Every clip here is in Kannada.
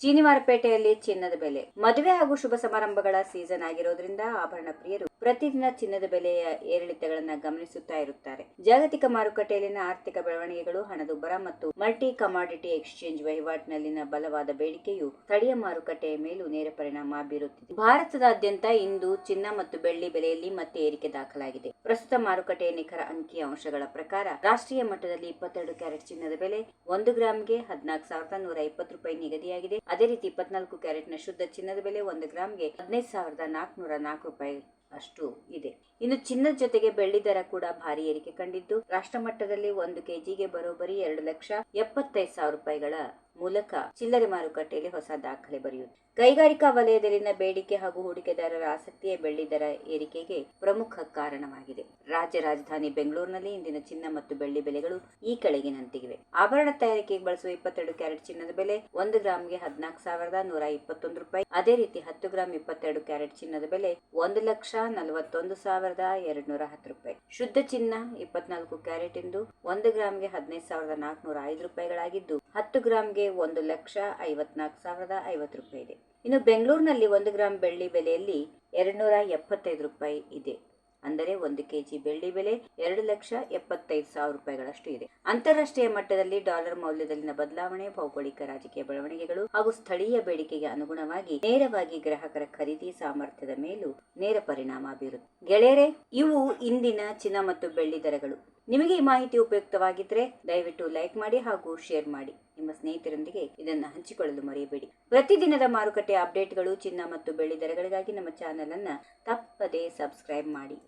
ಚೀನಿ ಮಾರುಕಟ್ಟೆಯಲ್ಲಿ ಚಿನ್ನದ ಬೆಲೆ. ಮದುವೆ ಹಾಗೂ ಶುಭ ಸಮಾರಂಭಗಳ ಸೀಸನ್ ಆಗಿರೋದ್ರಿಂದ ಆಭರಣ ಪ್ರಿಯರು ಪ್ರತಿದಿನ ಚಿನ್ನದ ಬೆಲೆಯ ಏರಿಳಿತಗಳನ್ನ ಗಮನಿಸುತ್ತಾ ಇರುತ್ತಾರೆ. ಜಾಗತಿಕ ಮಾರುಕಟ್ಟೆಯಲ್ಲಿನ ಆರ್ಥಿಕ ಬೆಳವಣಿಗೆಗಳು, ಹಣದುಬ್ಬರ ಮತ್ತು ಮಲ್ಟಿ ಕಮಾಡಿಟಿ ಎಕ್ಸ್ಚೇಂಜ್ ವಹಿವಾಟಿನಲ್ಲಿನ ಬಲವಾದ ಬೇಡಿಕೆಯು ಸ್ಥಳೀಯ ಮಾರುಕಟ್ಟೆಯ ಮೇಲೂ ನೇರ ಪರಿಣಾಮ ಬೀರುತ್ತಿದೆ. ಭಾರತದಾದ್ಯಂತ ಇಂದು ಚಿನ್ನ ಮತ್ತು ಬೆಳ್ಳಿ ಬೆಲೆಯಲ್ಲಿ ಮತ್ತೆ ಏರಿಕೆ ದಾಖಲಾಗಿದೆ. ಪ್ರಸ್ತುತ ಮಾರುಕಟ್ಟೆಯ ನಿಖರ ಅಂಕಿಅಂಶಗಳ ಪ್ರಕಾರ ರಾಷ್ಟ್ರೀಯ ಮಟ್ಟದಲ್ಲಿ 22 ಕ್ಯಾರೆಟ್ ಚಿನ್ನದ ಬೆಲೆ 1 ಗ್ರಾಂಗೆ 14,120 ರೂಪಾಯಿ ನಿಗದಿಯಾಗಿದೆ. ಅದೇ ರೀತಿ 24 ಕ್ಯಾರೆಟ್ನ ಶುದ್ಧ ಚಿನ್ನದ ಬೆಲೆ 1 ಗ್ರಾಂಗೆ 15,404 ರೂಪಾಯಿ ಅಷ್ಟು ಇದೆ. ಇನ್ನು ಚಿನ್ನದ ಜೊತೆಗೆ ಬೆಳ್ಳಿ ದರ ಕೂಡ ಭಾರಿ ಏರಿಕೆ ಕಂಡಿದ್ದು, ರಾಷ್ಟ್ರ ಮಟ್ಟದಲ್ಲಿ 1 ಕೆಜಿಗೆ ಬರೋಬ್ಬರಿ 2,75,000 ರೂಪಾಯಿಗಳ ಮೂಲಕ ಚಿಲ್ಲರೆ ಮಾರುಕಟ್ಟೆಯಲ್ಲಿ ಹೊಸ ದಾಖಲೆ ಬರೆಯುತ್ತಿದೆ. ಕೈಗಾರಿಕಾ ವಲಯದಲ್ಲಿನ ಬೇಡಿಕೆ ಹಾಗೂ ಹೂಡಿಕೆದಾರರ ಆಸಕ್ತಿಯ ಬೆಳ್ಳಿ ದರ ಏರಿಕೆಗೆ ಪ್ರಮುಖ ಕಾರಣವಾಗಿದೆ. ರಾಜ್ಯ ರಾಜಧಾನಿ ಬೆಂಗಳೂರಿನಲ್ಲಿ ಇಂದಿನ ಚಿನ್ನ ಮತ್ತು ಬೆಳ್ಳಿ ಬೆಲೆಗಳು ಈ ಕೆಳಗಿನಂತಿವೆ. ಆಭರಣ ತಯಾರಿಕೆಗೆ ಬಳಸುವ 22 ಕ್ಯಾರೆಟ್ ಚಿನ್ನದ ಬೆಲೆ 1 ಗ್ರಾಂಗೆ 14,121 ರೂಪಾಯಿ. ಅದೇ ರೀತಿ 10 ಗ್ರಾಂ 22 ಕ್ಯಾರೆಟ್ ಚಿನ್ನದ ಬೆಲೆ 1,41,210 ರೂಪಾಯಿ. ಶುದ್ಧ ಚಿನ್ನ 24 ಕ್ಯಾರೆಟ್ ಇಂದು 1 ಗ್ರಾಂಗೆ 15,405 ರೂಪಾಯಿಗಳಾಗಿದ್ದು, 10 ಗ್ರಾಂಗೆ 1,54,050 ರೂಪಾಯಿ ಇದೆ. ಇನ್ನು ಬೆಂಗಳೂರಿನಲ್ಲಿ 1 ಗ್ರಾಂ ಬೆಳ್ಳಿ ಬೆಲೆಯಲ್ಲಿ 275 ರೂಪಾಯಿ ಇದೆ. ಅಂದರೆ 1 ಕೆಜಿ ಬೆಳ್ಳಿ ಬೆಲೆ 2,75,000 ರೂಪಾಯಿಗಳಷ್ಟು ಇದೆ. ಅಂತಾರಾಷ್ಟ್ರೀಯ ಮಟ್ಟದಲ್ಲಿ ಡಾಲರ್ ಮೌಲ್ಯದಲ್ಲಿನ ಬದಲಾವಣೆ, ಭೌಗೋಳಿಕ ರಾಜಕೀಯ ಬೆಳವಣಿಗೆಗಳು ಹಾಗೂ ಸ್ಥಳೀಯ ಬೇಡಿಕೆಗೆ ಅನುಗುಣವಾಗಿ ನೇರವಾಗಿ ಗ್ರಾಹಕರ ಖರೀದಿ ಸಾಮರ್ಥ್ಯದ ಮೇಲೂ ನೇರ ಪರಿಣಾಮ ಬೀರುತ್ತದೆ. ಗೆಳೆಯರೇ, ಇವು ಇಂದಿನ ಚಿನ್ನ ಮತ್ತು ಬೆಳ್ಳಿ ದರಗಳು. ನಿಮಗೆ ಈ ಮಾಹಿತಿ ಉಪಯುಕ್ತವಾಗಿದ್ರೆ ದಯವಿಟ್ಟು ಲೈಕ್ ಮಾಡಿ ಹಾಗೂ ಶೇರ್ ಮಾಡಿ. ನಿಮ್ಮ ಸ್ನೇಹಿತರೊಂದಿಗೆ ಇದನ್ನು ಹಂಚಿಕೊಳ್ಳಲು ಮರೆಯಬೇಡಿ. ಪ್ರತಿದಿನದ ಮಾರುಕಟ್ಟೆ ಅಪ್ಡೇಟ್ಗಳು, ಚಿನ್ನ ಮತ್ತು ಬೆಳ್ಳಿ ದರಗಳಿಗಾಗಿ ನಮ್ಮ ಚಾನೆಲ್ ಅನ್ನು ತಪ್ಪದೇ ಸಬ್ಸ್ಕ್ರೈಬ್ ಮಾಡಿ.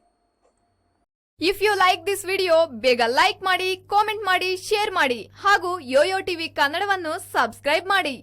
If you like this video, ಬೇಗ ಲೈಕ್ ಮಾಡಿ, ಕಾಮೆಂಟ್ ಮಾಡಿ, ಶೇರ್ ಮಾಡಿ ಹಾಗೂ ಯೋಯೋ ಟಿವಿ ಕನ್ನಡವನ್ನು ಸಬ್ಸ್ಕ್ರೈಬ್ ಮಾಡಿ.